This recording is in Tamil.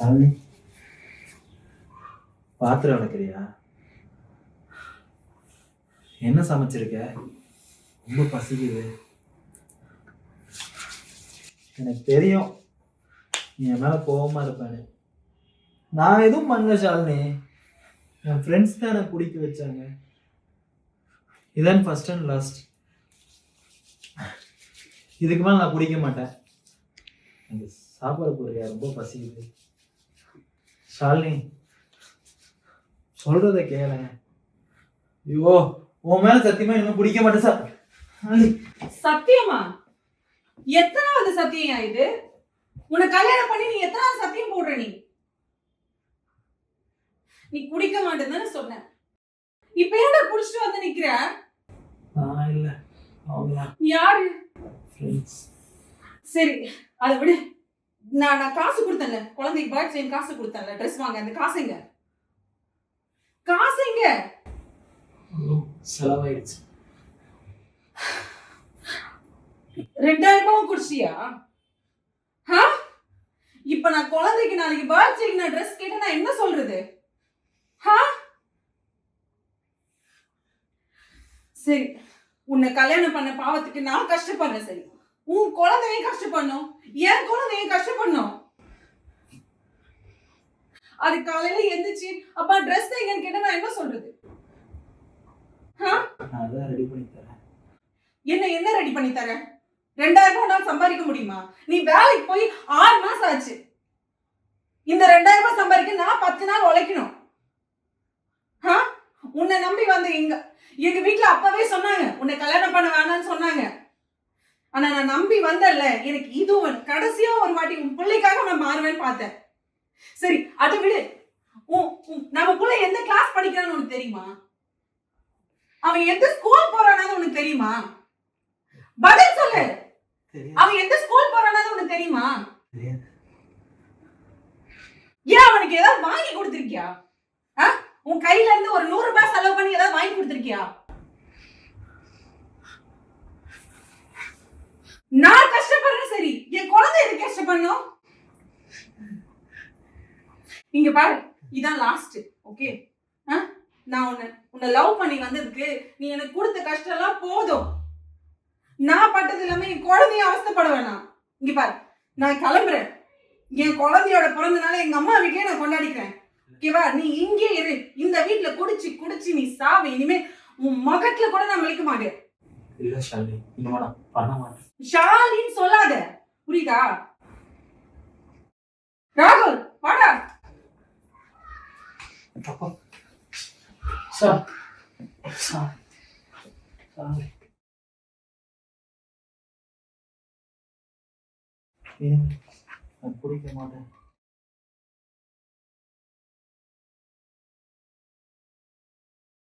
ஷாலினி, பாத்திரம் விளக்குறியா? என்ன சமைச்சிருக்க? ரொம்ப பசிக்குது. எனக்கு தெரியும் நீ என் மேல கோவமா இருப்பேன்னு. நான் எதுவும் பண்ணல ஷாலினி. என் ஃப்ரெண்ட்ஸ் தான் எனக்கு குடிக்க வச்சாங்க. இதான் ஃபர்ஸ்ட் அண்ட் லாஸ்ட். இதுக்கு மேலே நான் குடிக்க மாட்டேன். எனக்கு சாப்பாடு போறியா? ரொம்ப பசிக்குது. ஷாலினி, சொல்றத கேள. ஐயோ, உன் மேல சத்தியமா இன்னும் குடிக்க மாட்டேன் சார். சத்தியமா? எத்தனாவது சத்தியம் இது? உன்னை கல்யாணம் பண்ணி நீ எத்தனாவது சத்தியம் போடுற? நீ குடிக்க மாட்டேன்னு சொன்ன. இப்ப ஏன்டா குடிச்சிட்டு வந்து நிக்கிற? நான் இல்ல, அவங்க யாரு? ஃப்ரெண்ட்ஸ். சரி, அதை விடு. நான் காசு கொடுத்தேன்ல, குழந்தைக்கு பர்த் செயின் காசு கொடுத்தேன்ல, ட்ரெஸ் வாங்க. அந்த காசுங்க காசுங்க செலவாயிடுச்சு. 2000 ரூபாய் குடிச்சியா? இப்ப நான் குழந்தைக்கு நாளைக்கு பர்த் செயின் நான் ட்ரெஸ் கேட்டா நான் என்ன சொல்றது? சரி, உன்னை கல்யாணம் பண்ண பாவத்துக்கு நான் கஷ்டப்படுறேன். சரி, உன் குழந்தையும் கஷ்டப்படணும், என் குழந்தையும் கஷ்டப்படணும். அது காலையில எந்திரிச்சு அப்பா ட்ரெஸ் எங்கன்னு கேட்டா நான் என்ன சொல்றது? அதான் ரெடி பண்ணி தரேன். என்ன ரெடி பண்ணி தர? 2000 ரூபாய் நான் சம்பாதிக்க முடியுமா? நீ வேலைக்கு போய் 6 மாசம் ஆச்சு. இந்த 2000 ரூபாய் சம்பாதிக்க நான் 10 நாள் உழைக்கணும். உன்னை நம்பி வந்து எங்க வீட்டுல அப்பவே சொன்னாங்க உன்னை கல்யாணம் பண்ண வேணாம்னு சொன்னாங்க. ஆனா நான் நம்பி வந்தல, எனக்கு இதுவும் கடைசியா ஒரு வாட்டி உன் பிள்ளைக்காக நான் மாறுவேன்னு பார்த்தேன். சரி, அதை விடு. நம்ம பிள்ளை எந்த கிளாஸ் படிக்கிறான்னு உனக்கு தெரியுமா? அவன் எந்த ஸ்கூல் போறான்னு உனக்கு தெரியுமா? பதில் சொல்லு. அவன் எந்த ஸ்கூல் போறான்னு உனக்கு தெரியுமா? ஏன் அவனுக்கு ஏதாவது வாங்கி கொடுத்திருக்கியா? உன் கையில இருந்து ஒரு 100 ரூபாய் செலவு பண்ணி ஏதாவது வாங்கி கொடுத்திருக்கியா? நான் கஷ்டப்படுறேன். சரி, என் குழந்தை எதுக்கு கஷ்டப்படணும்? இங்க பாரு, இதான் லாஸ்ட். ஓகே, நான் உன்னை லவ் பண்ணி வந்ததுக்கு நீ எனக்கு கொடுத்த கஷ்டம் எல்லாம் போதும். நான் பட்டது இல்லாம என் குழந்தைய அவஸ்தைப்பட வேணாம். இங்க பாரு, நான் கிளம்புறேன். என் குழந்தையோட பிறந்த நாளை எங்க அம்மா வீட்லயே நான் கொண்டாடிக்கிறேன். ஓகேவா? நீ இங்கே இரு. இந்த வீட்டுல குடிச்சு குடிச்சு நீ சாவு. இனிமே உன் மகத்துல கூட நான் விழிக்க மாட்டேன். இல்ல ஷாலினி, இனிமே நான் பண்ண மாட்டேன். ஷாலின்னு சொல்லாத, புரியுதா? ராகுல், வாடா. சார், நான் குடிக்க மாட்டேன்.